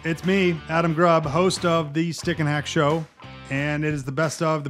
It's me, Adam Grubb, host of the Stick and Hack Show, and it is the best of,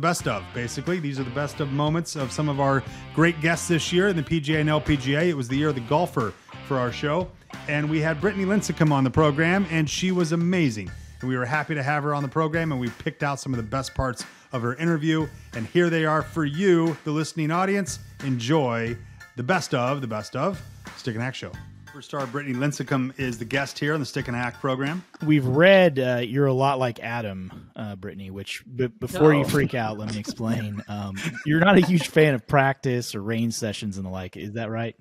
basically. These are the best of moments of some of our great guests this year in the PGA and LPGA. It was the year of the golfer for our show, and we had Brittany Lincicome on the program, and she was amazing. And we were happy to have her on the program, and we picked out some of the best parts of her interview, and here they are for you, the listening audience. Enjoy the best of Stick and Hack Show. Superstar Brittany Lincicome is the guest here on the Stick and Hack program. We've read you're a lot like Adam, Brittany, which before you freak out, let me explain. You're not a huge fan of practice or range sessions and the like. Is that right?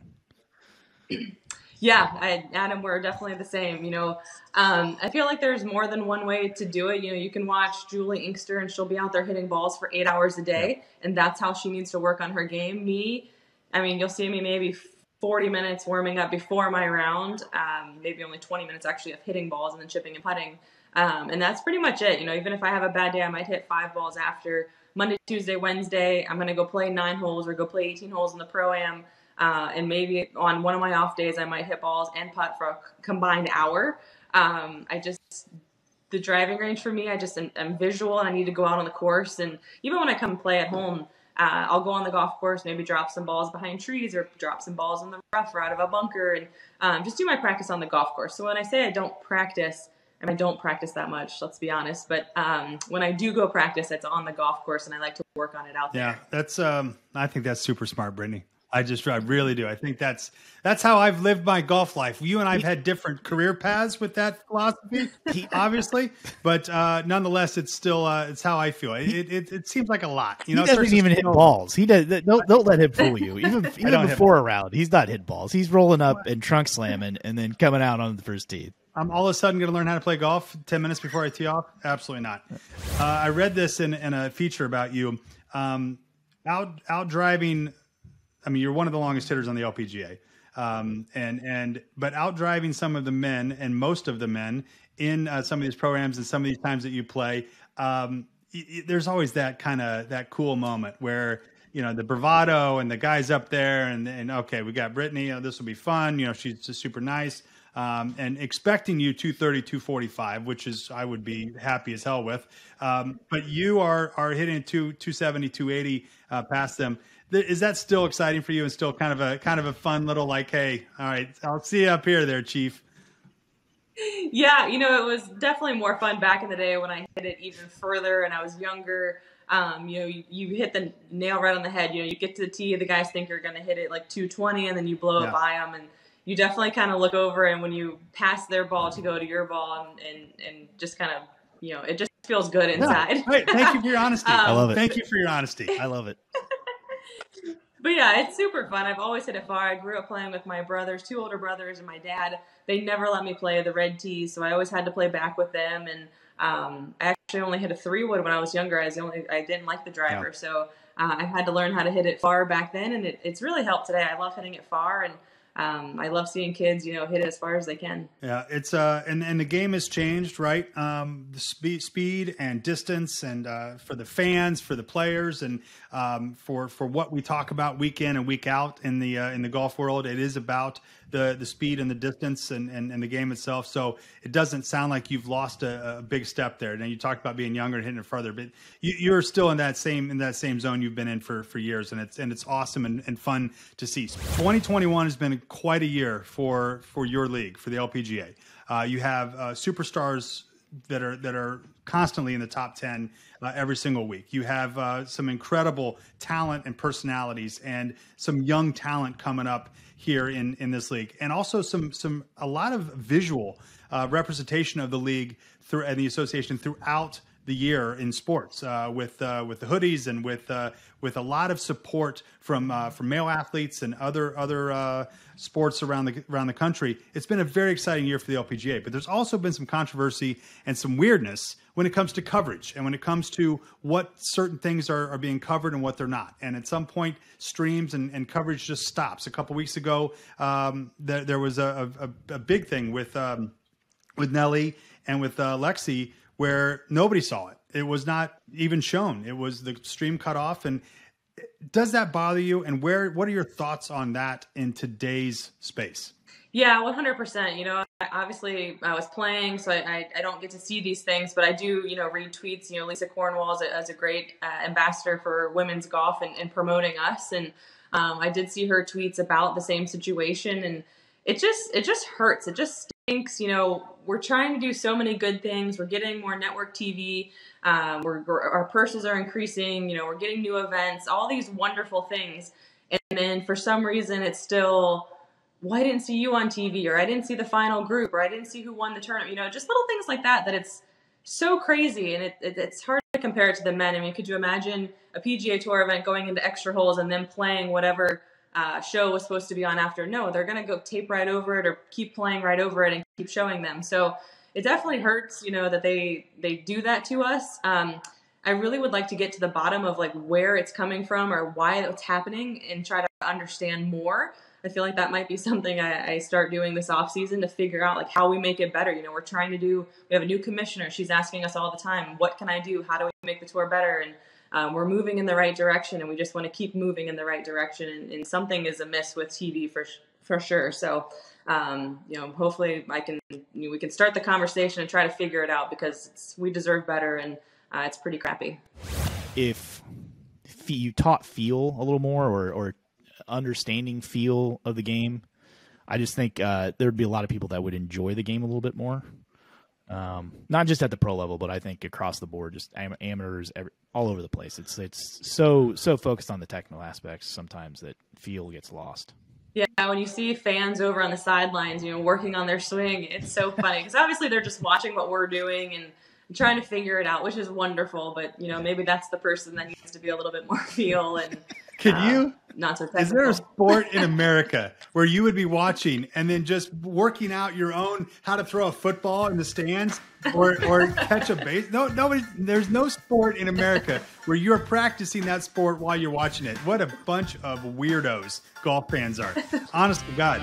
Yeah, Adam, we're definitely the same. I feel like there's more than one way to do it. You can watch Julie Inkster and she'll be out there hitting balls for 8 hours a day, and that's how she needs to work on her game. You'll see me maybe 40 minutes warming up before my round, maybe only 20 minutes actually of hitting balls and then chipping and putting. And that's pretty much it. Even if I have a bad day, I might hit 5 balls after. Monday, Tuesday, Wednesday, I'm going to go play 9 holes or go play 18 holes in the Pro-Am. And maybe on one of my off days, I might hit balls and putt for a combined hour. The driving range for me, I'm visual and I need to go out on the course. And even when I come play at home, I'll go on the golf course, maybe drop some balls behind trees or drop some balls in the rough or out of a bunker, and just do my practice on the golf course. So when I say I don't practice, and I don't practice that much, let's be honest, but when I do go practice, it's on the golf course, and I like to work on it out there. Yeah, that's I think that's super smart, Brittany. I really do. I think that's how I've lived my golf life. You and I've had different career paths with that philosophy, obviously, but nonetheless, it's still it's how I feel. It seems like a lot. He doesn't even hit balls. He does. Don't let him fool you. Even before a round, he's not hitting balls. He's rolling up and trunk slamming, and then coming out on the first tee. I'm all of a sudden going to learn how to play golf 10 minutes before I tee off? Absolutely not. I read this in a feature about you, out driving. I mean, you're one of the longest hitters on the LPGA, but out driving some of the men and most of the men in some of these programs and some of these times that you play. There's always that cool moment where, the bravado and the guys up there and okay, we got Brittany, this will be fun. She's just super nice. And expecting you 230, 245, which is, I would be happy as hell with. But you are hitting 270, 280 past them. Is that still exciting for you and still kind of a fun little hey, all right, I'll see you up here there, Chief? Yeah, it was definitely more fun back in the day when I hit it even further and I was younger. You hit the nail right on the head. You get to the tee, the guys think you're going to hit it like 220 and then you blow it by them. And you definitely kind of look over, and when you pass their ball to go to your ball and just kind of, it just feels good inside. Yeah. Right. Thank you for your honesty. I love it. Thank you for your honesty. I love it. But yeah, it's super fun. I've always hit it far. I grew up playing with my brothers, 2 older brothers, and my dad. They never let me play the red tees, so I always had to play back with them. And I actually only hit a 3-wood when I was younger. I didn't like the driver, so I had to learn how to hit it far back then, and it's really helped today. I love hitting it far, and I love seeing kids, hit it as far as they can. Yeah, it's and the game has changed, right? The speed and distance, and for the fans, for the players, and for what we talk about week in and week out in the golf world, it is about the speed and the distance and the game itself. So it doesn't sound like you've lost a big step there. Now you talked about being younger and hitting it further, but you're still in that same zone you've been in for years, and it's awesome and fun to see. 2021 has been quite a year for your league, for the LPGA. You have superstars that are constantly in the top 10 every single week. You have some incredible talent and personalities, and some young talent coming up here in this league, and also a lot of visual representation of the league and the association throughout the year in sports, with the hoodies and with a lot of support from male athletes and other sports around the country. It's been a very exciting year for the LPGA, but there's also been some controversy and some weirdness when it comes to coverage and when it comes to what certain things are being covered and what they're not. And at some point, streams and coverage just stops. A couple weeks ago, there was a big thing with Nelly and with Lexi, where nobody saw it. It was not even shown. It was the stream cut off. And does that bother you? And what are your thoughts on that in today's space? Yeah, 100%. Obviously I was playing, so I don't get to see these things, but I do, read tweets. Lisa Cornwall is a great ambassador for women's golf and promoting us. And I did see her tweets about the same situation, and it just hurts. It just stinks. We're trying to do so many good things. We're getting more network TV. Our purses are increasing. We're getting new events, all these wonderful things. And then for some reason, it's still, well, I didn't see you on TV, or I didn't see the final group, or I didn't see who won the tournament. Just little things like that it's so crazy. And it's hard to compare it to the men. I mean, could you imagine a PGA Tour event going into extra holes and then playing whatever show was supposed to be on after? No, they're going to go tape right over it or keep playing right over it and keep showing them. So it definitely hurts, that they do that to us. I really would like to get to the bottom of like where it's coming from or why it's happening and try to understand more. I feel like that might be something I start doing this off season to figure out like how we make it better. We have a new commissioner. She's asking us all the time, what can I do? How do we make the tour better? And we're moving in the right direction, and we just want to keep moving in the right direction. And something is amiss with TV for sure. So, hopefully we can start the conversation and try to figure it out, because we deserve better, and it's pretty crappy. If you taught feel a little more, or understanding feel of the game, I just think there'd be a lot of people that would enjoy the game a little bit more. Not just at the pro level, but I think across the board, just amateurs all over the place. It's so focused on the technical aspects sometimes that feel gets lost. Yeah, when you see fans over on the sidelines, working on their swing, it's so funny, because obviously they're just watching what we're doing and trying to figure it out, which is wonderful. But maybe that's the person that needs to be a little bit more feel and not so technical. Is there a sport in America where you would be watching and then just working out your own how to throw a football in the stands or catch a base? There's no sport in America where you're practicing that sport while you're watching it. What a bunch of weirdos golf fans are. Honest to God.